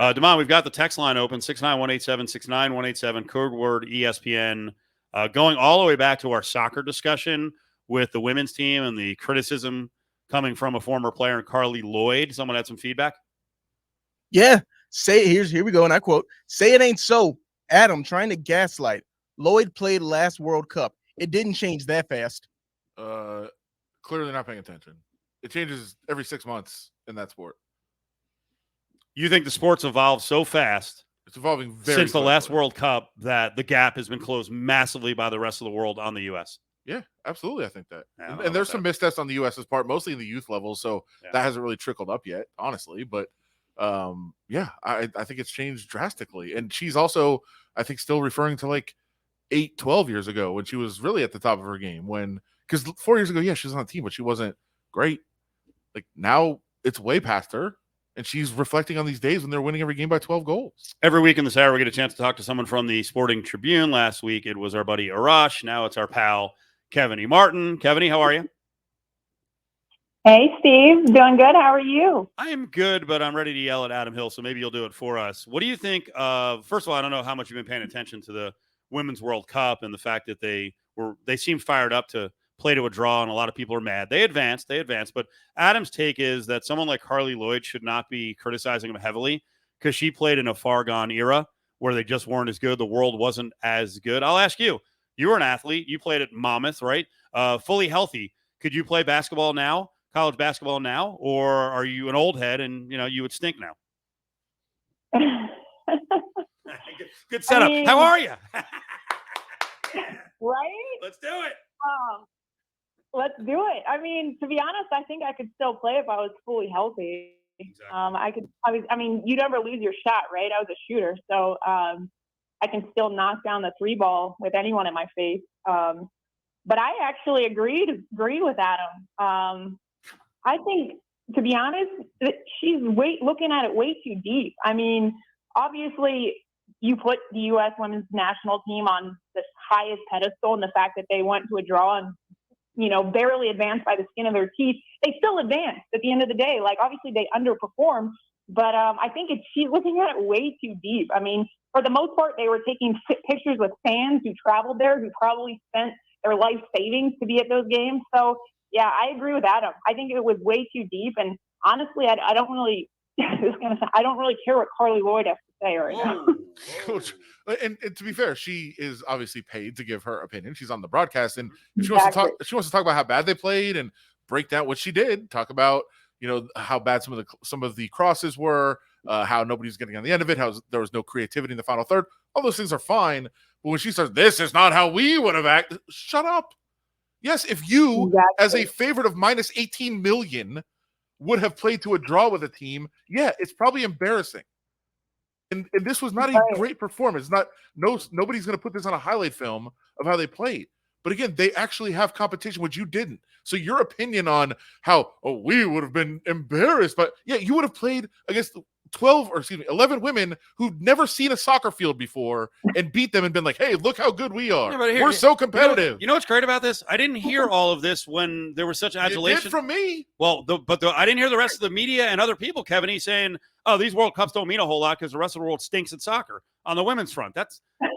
Damon, we've got the text line open, 69187, code word ESPN, going all the way back to our soccer discussion with the women's team and the criticism coming from a former player, Carly Lloyd. Someone had some feedback? Yeah. Here we go, and I quote, "Say it ain't so. Adam trying to gaslight. Lloyd played last World Cup. It didn't change that fast." Clearly not paying attention. It changes every 6 months in that sport. You think the sport's evolved so fast? It's evolving very since the quickly. last World Cup that the gap has been closed massively by the rest of the world on the U.S. Yeah, absolutely. I think that. Yeah, and there's some missteps on the U.S.'s part, mostly in the youth level, so that hasn't really trickled up yet, honestly. But I think it's changed drastically. And she's also, I think, still referring to like 12 years ago when she was really at the top of her game. Because 4 years ago, she was on the team, but she wasn't great. Like now, it's way past her. And she's reflecting on these days when they're winning every game by 12 goals. Every week in this hour, we get a chance to talk to someone from the Sporting Tribune. Last week, it was our buddy Arash. Now it's our pal, Kevaney Martin. Kevaney, how are you? Hey, Steve. Doing good. How are you? I'm good, but I'm ready to yell at Adam Hill, so maybe you'll do it for us. What do you think of, first of all, I don't know how much you've been paying attention to the Women's World Cup and the fact that they seemed fired up to play to a draw, and a lot of people are mad. They advanced. But Adam's take is that someone like Carly Lloyd should not be criticizing them heavily because she played in a far gone era where they just weren't as good. The world wasn't as good. I'll ask you. You were an athlete. You played at Monmouth, right? Fully healthy. Could you play basketball now, college basketball now, or are you an old head and, you would stink now? Good setup. How are you? Right? Let's do it. Let's do it. I mean, to be honest, I think I could still play if I was fully healthy. Exactly. You never lose your shot, right? I was a shooter, so I can still knock down the three ball with anyone in my face. But I actually agree with Adam. I think, to be honest, she's looking at it way too deep. I mean, obviously, you put the U.S. women's national team on the highest pedestal, and the fact that they went to a draw and barely advanced by the skin of their teeth. They still advanced at the end of the day. Like, obviously they underperformed, but I think she's looking at it way too deep. I mean, for the most part, they were taking pictures with fans who traveled there, who probably spent their life savings to be at those games. So yeah, I agree with Adam. I think it was way too deep. And honestly, I don't really, I don't really care what Carly Lloyd has to say right now. Coach, and to be fair, she is obviously paid to give her opinion. She's on the broadcast, and if she wants to talk about how bad they played and break down what she did. Talk about how bad some of the crosses were, how nobody's getting on the end of it, how there was no creativity in the final third. All those things are fine, but when she says this is not how we would have acted, shut up. Yes, if you, as a favorite of minus 18 million, would have played to a draw with a team, it's probably embarrassing. And this was not a great performance. Nobody's going to put this on a highlight film of how they played. But again, they actually have competition, which you didn't. So your opinion on how we would have been embarrassed, but you would have played against 11 women who'd never seen a soccer field before and beat them and been like, hey, look how good we are. We're so competitive. You know what's great about this? I didn't hear all of this when there was such adulation. You did from me. Well, I didn't hear the rest of the media and other people, Kevaney, saying, these World Cups don't mean a whole lot because the rest of the world stinks at soccer on the women's front.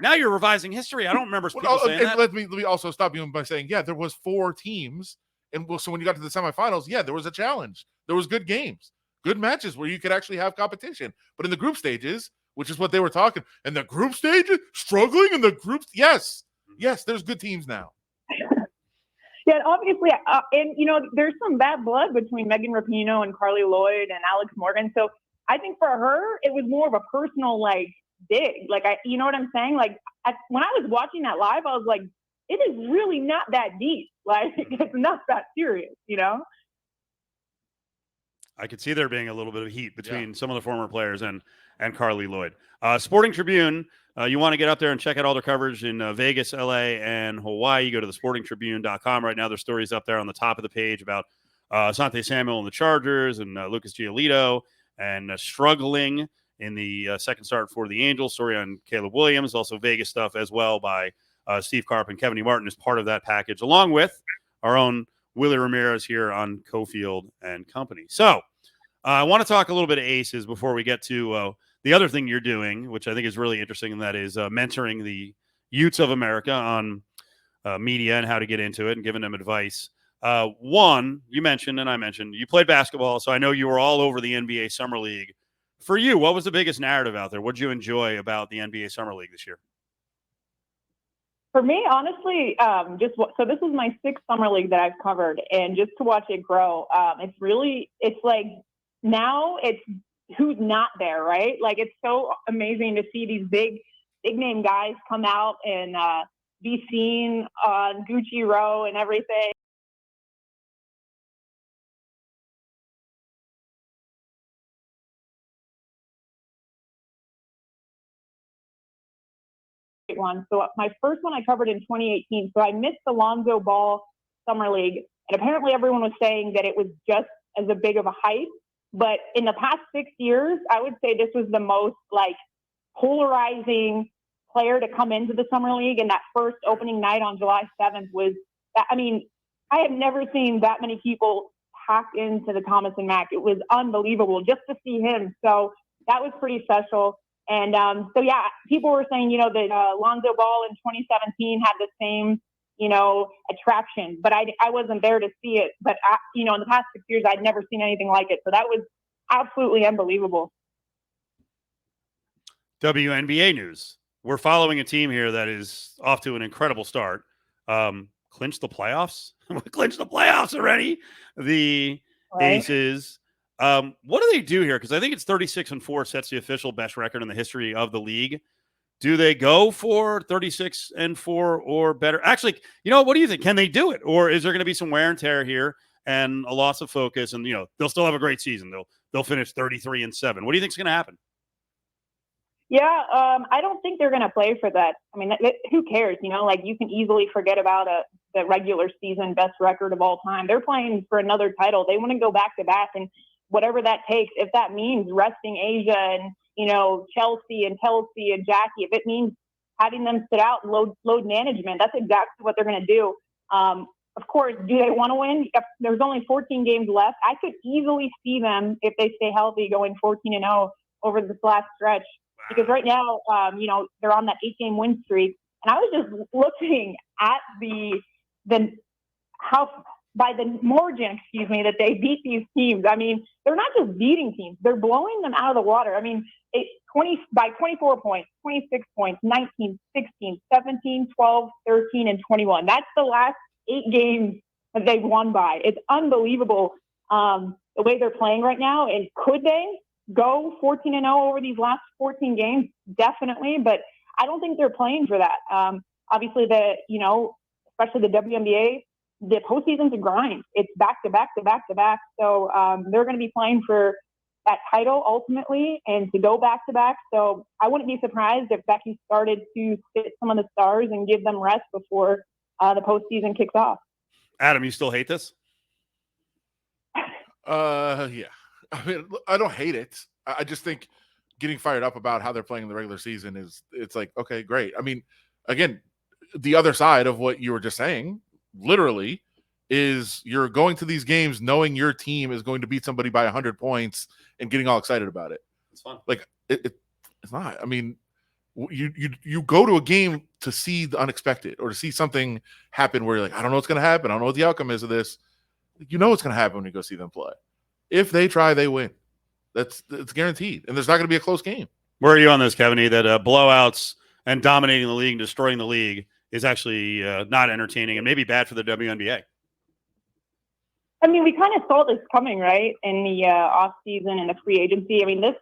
Now you're revising history. I don't remember people saying that. Let me also stop you by saying, there was 4 teams. And so when you got to the semifinals, there was a challenge. There was good games. Good matches where you could actually have competition. But in the group stages, which is what they were talking, in the group stages, struggling in the groups, yes, there's good teams now. Yeah, obviously, and there's some bad blood between Megan Rapinoe and Carly Lloyd and Alex Morgan. So I think for her, it was more of a personal dig. You know what I'm saying? When I was watching that live, I was like, it is really not that deep. It's not that serious, I could see there being a little bit of heat between some of the former players and Carly Lloyd. Sporting Tribune, you want to get up there and check out all their coverage in Vegas, LA, and Hawaii. You go to thesportingtribune.com right now. There's stories up there on the top of the page about Asante Samuel and the Chargers and Lucas Giolito and struggling in the second start for the Angels. Story on Caleb Williams. Also Vegas stuff as well by Steve Karp and Kevaney Martin is part of that package, along with our own Willie Ramirez here on Cofield and Company. So I want to talk a little bit of aces before we get to the other thing you're doing, which I think is really interesting, and that is mentoring the youths of America on media and how to get into it and giving them advice. One, you mentioned, and I mentioned, you played basketball, so I know you were all over the NBA Summer League. For you, what was the biggest narrative out there? What did you enjoy about the NBA Summer League this year? For me, honestly, so this is my 6th Summer League that I've covered, and just to watch it grow, it's like now it's who's not there, right? Like, it's so amazing to see these big name guys come out and be seen on Gucci Row and everything. One. So my first one I covered in 2018. So I missed the Lonzo Ball Summer League, and apparently everyone was saying that it was just as a big of a hype. But in the past 6 years, I would say this was the most like polarizing player to come into the Summer League. And that first opening night on July 7th was that. I mean, I have never seen that many people pack into the Thomas and Mack. It was unbelievable just to see him. So that was pretty special. And so, yeah, people were saying, you know, that Lonzo Ball in 2017 had the same, you know, attraction. But I wasn't there to see it. But, you know, in the past 6 years, I'd never seen anything like it. So that was absolutely unbelievable. WNBA news. We're following a team here that is off to an incredible start. Clinched the playoffs? Clinched the playoffs already. The Aces. What do they do here? Because I think it's 36-4 sets the official best record in the history of the league. Do they go for 36-4 or better? Actually, you know, what do you think? Can they do it? Or is there going to be some wear and tear here and a loss of focus? And, you know, they'll still have a great season. They'll finish 33-7. What do you think is going to happen? Yeah, I don't think they're going to play for that. I mean, who cares? You know, like, you can easily forget about the regular season best record of all time. They're playing for another title. They want to go back to back, and whatever that takes, if that means resting Asia and, you know, Chelsea and Jackie, if it means having them sit out and load management, that's exactly what they're going to do. Of course, do they want to win? If there's only 14 games left, I could easily see them, if they stay healthy, going 14-0 over this last stretch. Because right now, you know, they're on that 8-game win streak. And I was just looking at by the margin, that they beat these teams. I mean, they're not just beating teams. They're blowing them out of the water. I mean, by 24 points, 26 points, 19, 16, 17, 12, 13, and 21. That's the last 8 games that they've won by. It's unbelievable the way they're playing right now. And could they go 14-0 over these last 14 games? Definitely. But I don't think they're playing for that. Obviously, especially the WNBA, the postseason's a grind. It's back to back to back to back. So they're going to be playing for that title ultimately and to go back to back. So I wouldn't be surprised if Becky started to sit some of the stars and give them rest before the postseason kicks off. Adam, you still hate this? Yeah. I mean, I don't hate it. I just think getting fired up about how they're playing in the regular season it's like, okay, great. I mean, again, the other side of what you were just saying, literally, is you're going to these games knowing your team is going to beat somebody by 100 points and getting all excited about it. It's fun. Like it's not. I mean, you go to a game to see the unexpected or to see something happen where you're like, I don't know what's going to happen. I don't know what the outcome is of this. You know what's going to happen when you go see them play. If they try, they win. It's guaranteed, and there's not going to be a close game. Where are you on this, Kevaney? That blowouts and dominating the league and destroying the league is actually not entertaining and maybe bad for the WNBA. I mean, we kind of saw this coming, right, in the off season and the free agency. I mean, this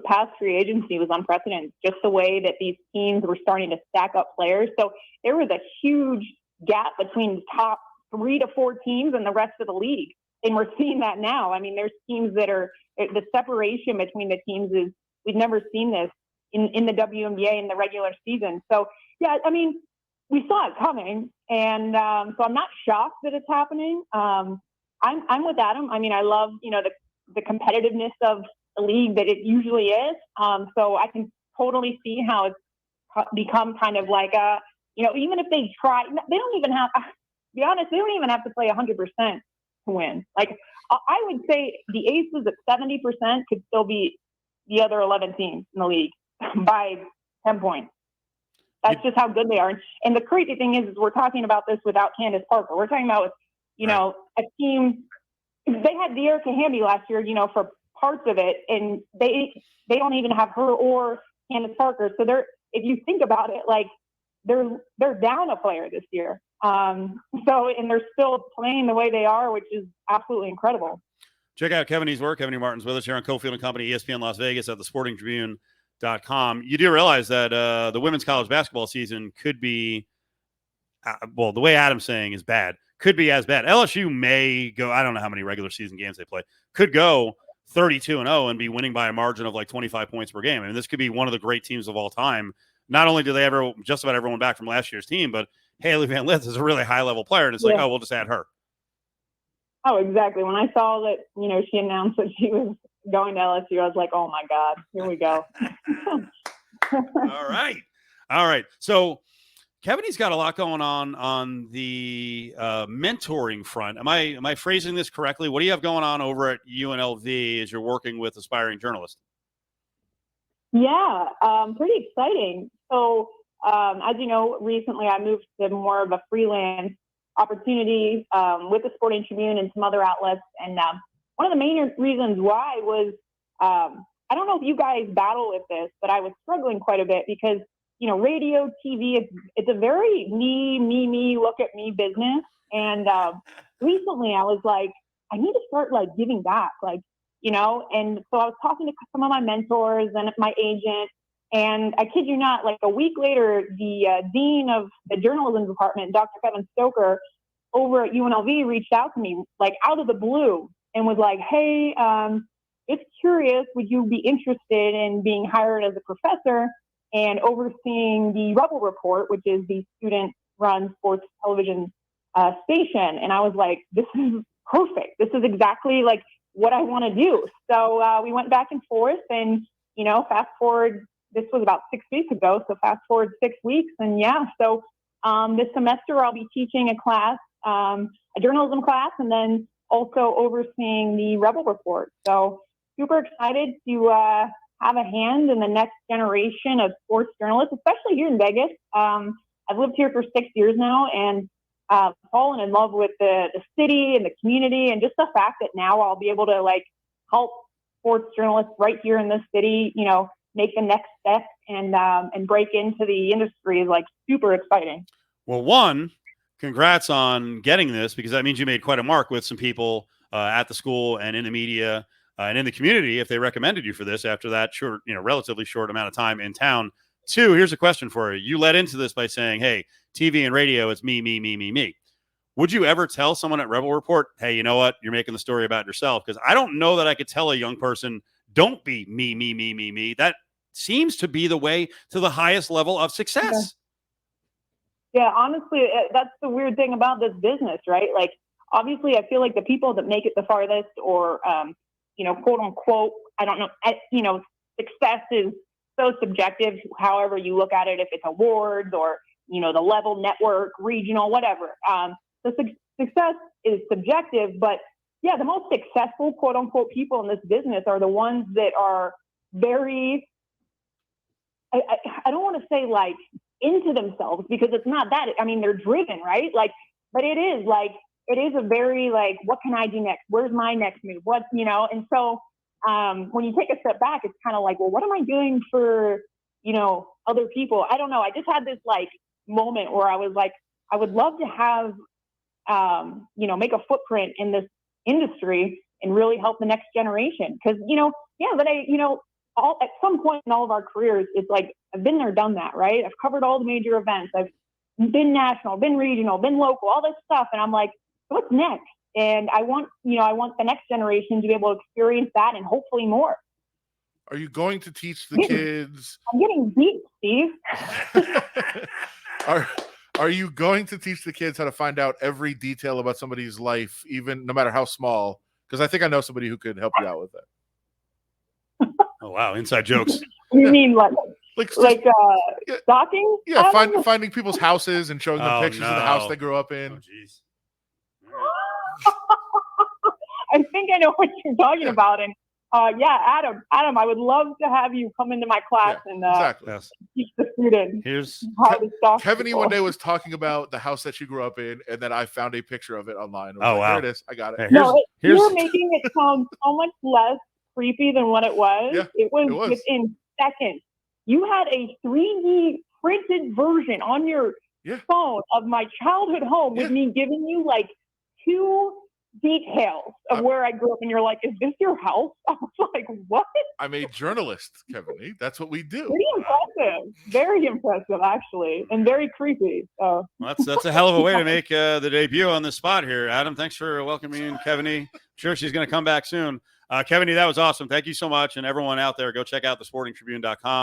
past free agency was unprecedented. Just the way that these teams were starting to stack up players. So there was a huge gap between the top 3 to 4 teams and the rest of the league. And we're seeing that now. I mean, there's teams that are the separation between the teams is we've never seen this in the WNBA in the regular season. So, yeah, I mean, we saw it coming. And so I'm not shocked that it's happening. I'm with Adam. I mean, I love, the competitiveness of the league that it usually is. So I can totally see how it's become kind of like even if they try, they don't even have, to be honest, they don't even have to play 100% to win. Like, I would say the Aces at 70% could still be the other 11 teams in the league by 10 points. That's just how good they are. And the crazy thing is we're talking about this without Candace Parker. We're talking about, you know, a team. They had Dearica Hamby last year, you know, for parts of it, and they don't even have her or Candace Parker. So if you think about it, like they're down a player this year. And they're still playing the way they are, which is absolutely incredible. Check out Kevaney's work. Kevaney Martin's with us here on Cofield Company, ESPN Las Vegas at the Sporting Tribune.com. You do realize that the women's college basketball season could be, the way Adam's saying is bad, could be as bad. LSU may go, I don't know how many regular season games they play, could go 32-0 and be winning by a margin of like 25 points per game. I mean, this could be one of the great teams of all time. Not only do they ever just about everyone back from last year's team, but Haley Van Lith is a really high-level player, and it's like, we'll just add her. Oh, exactly. When I saw that, you know, she announced that she was going to LSU, I was like, oh, my God, here we go. All right. So Kevaney's got a lot going on the mentoring front. Am I phrasing this correctly? What do you have going on over at UNLV as you're working with aspiring journalists? Yeah, pretty exciting. So, as you know, recently I moved to more of a freelance opportunity with the Sporting Tribune and some other outlets. And one of the main reasons why was, I don't know if you guys battle with this, but I was struggling quite a bit because, you know, radio, TV, it's a very me, look at me business. And recently I was like, I need to start like giving back, like, you know, and so I was talking to some of my mentors and my agent, and I kid you not, like a week later, the dean of the journalism department, Dr. Kevin Stoker, over at UNLV reached out to me like out of the blue and was like, hey, just curious, would you be interested in being hired as a professor and overseeing the Rebel Report, which is the student-run sports television station? And I was like, this is perfect. This is exactly like what I want to do. So we went back and forth, and, you know, fast forward, this was about 6 weeks ago. So fast forward 6 weeks. And yeah, so this semester I'll be teaching a class, a journalism class, and then also overseeing the Rebel Report. So super excited to have a hand in the next generation of sports journalists, especially here in Vegas. I've lived here for 6 years now, and fallen in love with the city and the community, and just the fact that now I'll be able to like help sports journalists right here in this city, you know, make the next step and break into the industry is like super exciting. Well, one, congrats on getting this, because that means you made quite a mark with some people at the school and in the media and in the community if they recommended you for this after that short, you know, relatively short amount of time in town. Two, here's a question for you. You led into this by saying, hey, TV and radio, it's me. Would you ever tell someone at Rebel Report, hey, you know what? You're making the story about yourself? Because I don't know that I could tell a young person, don't be me. That seems to be the way to the highest level of success. Yeah, honestly, that's the weird thing about this business, right? Like, obviously, I feel like the people that make it the farthest or, you know, quote unquote, I don't know, you know, success is so subjective, however you look at it, if it's awards or, you know, the level, network, regional, whatever. So success is subjective, but yeah, the most successful, quote unquote, people in this business are the ones that are very, I don't want to say like into themselves, because it's not that. I mean, they're driven, right? Like, but it is a very like, what can I do next? Where's my next move? What, you know? And so when you take a step back, it's kind of like, well, what am I doing for, you know, other people? I don't know. I just had this like moment where I was like, I would love to have, you know, make a footprint in this industry and really help the next generation. Cause, you know, yeah, but you know, at some point in all of our careers, it's like, I've been there, done that, right? I've covered all the major events. I've been national, been regional, been local, all this stuff. And I'm like, what's next? And I want the next generation to be able to experience that and hopefully more. Are you going to teach the kids? I'm getting deep, Steve. Are you going to teach the kids how to find out every detail about somebody's life, even no matter how small? Because I think I know somebody who could help you out with that. Oh, wow. Inside jokes. You mean like stalking? Yeah, finding people's houses and showing them pictures of the house they grew up in. Oh, jeez. I think I know what you're talking about. And Yeah, Adam, I would love to have you come into my class and Exactly. Yes. teach the students Here's how to stalk Kevaney people. one day was talking about the house that she grew up in, and then I found a picture of it online. I was Oh, like, wow. Here it is. I got it. Hey, No, here's you're making it sound so much less creepy than what it was. Yeah, it was it was. within seconds. You had a 3D printed version on your phone of my childhood home with me giving you like 2 details of where I grew up, and you're like, "Is this your house?" I was like, "What?" I'm a journalist, Kevaney. That's what we do. Pretty impressive, very impressive, actually, and very creepy. So well, that's a hell of a way to make the debut on the spot here, Adam. Thanks for welcoming in Kevaney. I'm sure she's going to come back soon. Kevaney, that was awesome. Thank you so much, and everyone out there, go check out thesportingtribune.com.